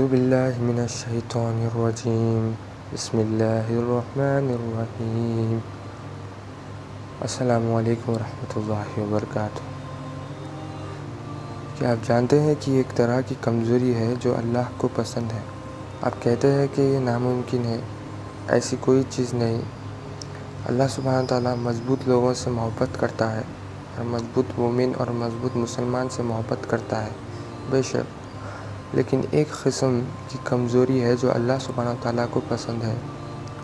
باللہ من الشیطان الرجیم بسم اللہ الرحمن الرحیم۔ السلام علیکم ورحمۃ اللہ وبرکاتہ۔ کیا آپ جانتے ہیں کہ ایک طرح کی کمزوری ہے جو اللہ کو پسند ہے؟ آپ کہتے ہیں کہ یہ ناممکن ہے، ایسی کوئی چیز نہیں۔ اللہ سبحانہ تعالیٰ مضبوط لوگوں سے محبت کرتا ہے اور مضبوط مومن اور مضبوط مسلمان سے محبت کرتا ہے، بے شک۔ لیکن ایک قسم کی کمزوری ہے جو اللہ سبحانہ تعالیٰ کو پسند ہے،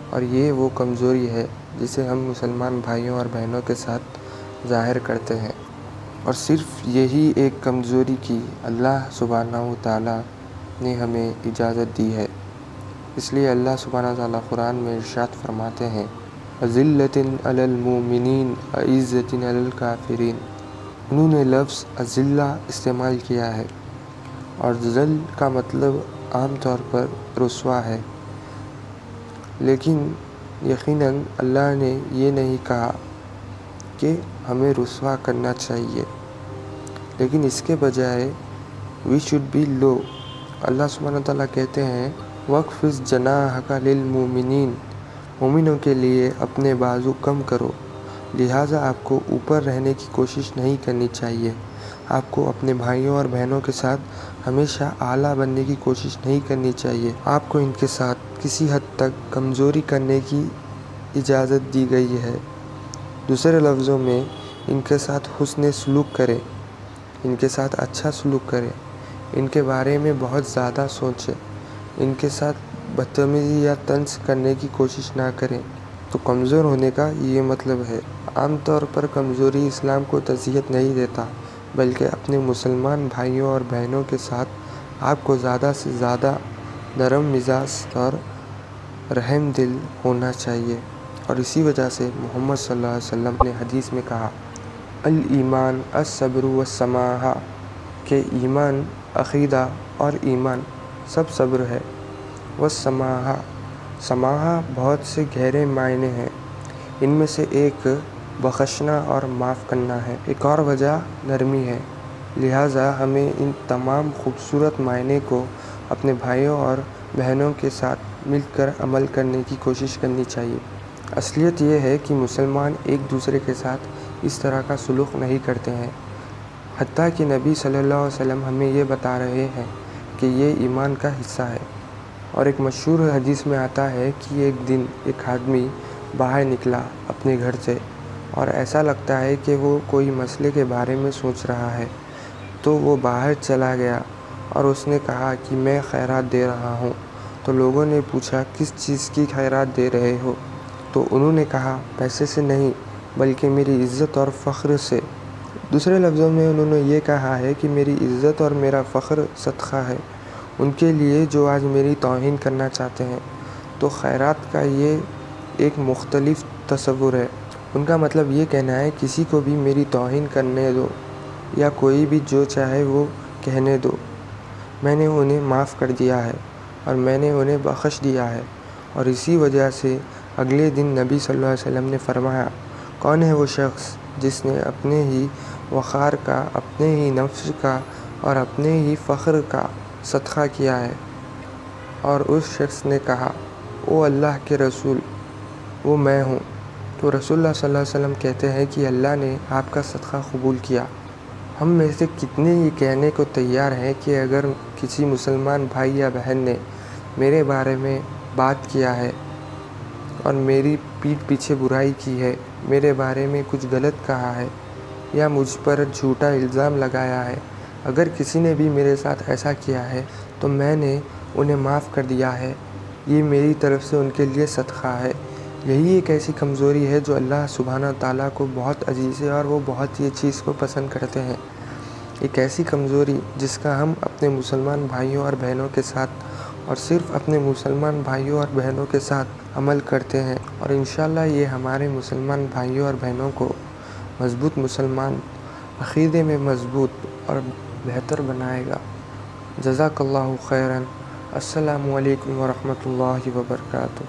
اور یہ وہ کمزوری ہے جسے ہم مسلمان بھائیوں اور بہنوں کے ساتھ ظاہر کرتے ہیں، اور صرف یہی ایک کمزوری کی اللہ سبحانہ تعالیٰ نے ہمیں اجازت دی ہے۔ اس لیے اللہ سبحانہ تعالیٰ قرآن میں ارشاد فرماتے ہیں، أَذِلَّةٍ عَلَى الْمُؤْمِنِينَ أَعِزَّةٍ عَلَى الْكَافِرِينَ۔ انہوں نے لفظ اذلہ استعمال کیا ہے، اور ذل کا مطلب عام طور پر رسوا ہے، لیکن یقیناً اللہ نے یہ نہیں کہا کہ ہمیں رسوا کرنا چاہیے، لیکن اس کے بجائے we should be low۔ اللہ سبحانہ تعالیٰ کہتے ہیں، وَاخْفِضْ جَنَاحَكَ لِلْمُؤْمِنِينَ۔ مومنوں کے لیے اپنے بازو کم کرو، لہٰذا آپ کو اوپر رہنے کی کوشش نہیں کرنی چاہیے۔ آپ کو اپنے بھائیوں اور بہنوں کے ساتھ ہمیشہ اعلیٰ بننے کی کوشش نہیں کرنی چاہیے۔ آپ کو ان کے ساتھ کسی حد تک کمزوری کرنے کی اجازت دی گئی ہے۔ دوسرے لفظوں میں، ان کے ساتھ حسن سلوک کریں، ان کے ساتھ اچھا سلوک کریں، ان کے بارے میں بہت زیادہ سوچیں، ان کے ساتھ بدتمیزی یا طنز کرنے کی کوشش نہ کریں۔ تو کمزور ہونے کا یہ مطلب ہے۔ عام طور پر کمزوری اسلام کو ترجیح نہیں دیتا، بلکہ اپنے مسلمان بھائیوں اور بہنوں کے ساتھ آپ کو زیادہ سے زیادہ نرم مزاج اور رحم دل ہونا چاہیے، اور اسی وجہ سے محمد صلی اللہ علیہ وسلم نے حدیث میں کہا، الایمان الصبر والسماحہ، کہ ایمان، عقیدہ اور ایمان سب صبر ہے۔ والسماحہ، سماحہ بہت سے گہرے معنی ہیں، ان میں سے ایک بخشنا اور معاف کرنا ہے، ایک اور وجہ نرمی ہے۔ لہٰذا ہمیں ان تمام خوبصورت معنی کو اپنے بھائیوں اور بہنوں کے ساتھ مل کر عمل کرنے کی کوشش کرنی چاہیے۔ اصلیت یہ ہے کہ مسلمان ایک دوسرے کے ساتھ اس طرح کا سلوک نہیں کرتے ہیں، حتیٰ کہ نبی صلی اللہ علیہ وسلم ہمیں یہ بتا رہے ہیں کہ یہ ایمان کا حصہ ہے۔ اور ایک مشہور حدیث میں آتا ہے کہ ایک دن ایک آدمی باہر نکلا اپنے گھر سے، اور ایسا لگتا ہے کہ وہ کوئی مسئلے کے بارے میں سوچ رہا ہے، تو وہ باہر چلا گیا اور اس نے کہا کہ میں خیرات دے رہا ہوں۔ تو لوگوں نے پوچھا، کس چیز کی خیرات دے رہے ہو؟ تو انہوں نے کہا، پیسے سے نہیں، بلکہ میری عزت اور فخر سے۔ دوسرے لفظوں میں انہوں نے یہ کہا ہے کہ میری عزت اور میرا فخر صدقہ ہے ان کے لیے جو آج میری توہین کرنا چاہتے ہیں۔ تو خیرات کا یہ ایک مختلف تصور ہے۔ ان کا مطلب یہ کہنا ہے، کسی کو بھی میری توہین کرنے دو، یا کوئی بھی جو چاہے وہ کہنے دو، میں نے انہیں معاف کر دیا ہے اور میں نے انہیں بخش دیا ہے۔ اور اسی وجہ سے اگلے دن نبی صلی اللہ علیہ وسلم نے فرمایا، کون ہے وہ شخص جس نے اپنے ہی وقار کا، اپنے ہی نفس کا اور اپنے ہی فخر کا صدقہ کیا ہے؟ اور اس شخص نے کہا، او اللہ کے رسول، وہ میں ہوں۔ تو رسول اللہ صلی اللہ علیہ وسلم کہتے ہیں کہ اللہ نے آپ کا صدقہ قبول کیا۔ ہم میں سے کتنے یہ کہنے کو تیار ہیں کہ اگر کسی مسلمان بھائی یا بہن نے میرے بارے میں بات کیا ہے اور میری پیٹھ پیچھے برائی کی ہے، میرے بارے میں کچھ غلط کہا ہے یا مجھ پر جھوٹا الزام لگایا ہے، اگر کسی نے بھی میرے ساتھ ایسا کیا ہے تو میں نے انہیں معاف کر دیا ہے، یہ میری طرف سے ان کے لیے صدقہ ہے۔ یہی ایک ایسی کمزوری ہے جو اللہ سبحانہ تعالیٰ کو بہت عزیز ہے، اور وہ بہت یہ چیز کو پسند کرتے ہیں۔ ایک ایسی کمزوری جس کا ہم اپنے مسلمان بھائیوں اور بہنوں کے ساتھ، اور صرف اپنے مسلمان بھائیوں اور بہنوں کے ساتھ عمل کرتے ہیں، اور انشاءاللہ یہ ہمارے مسلمان بھائیوں اور بہنوں کو مضبوط مسلمان، عقیدے میں مضبوط اور بہتر بنائے گا۔ جزاک اللہ خیراً۔ السلام علیکم ورحمۃ اللہ وبرکاتہ۔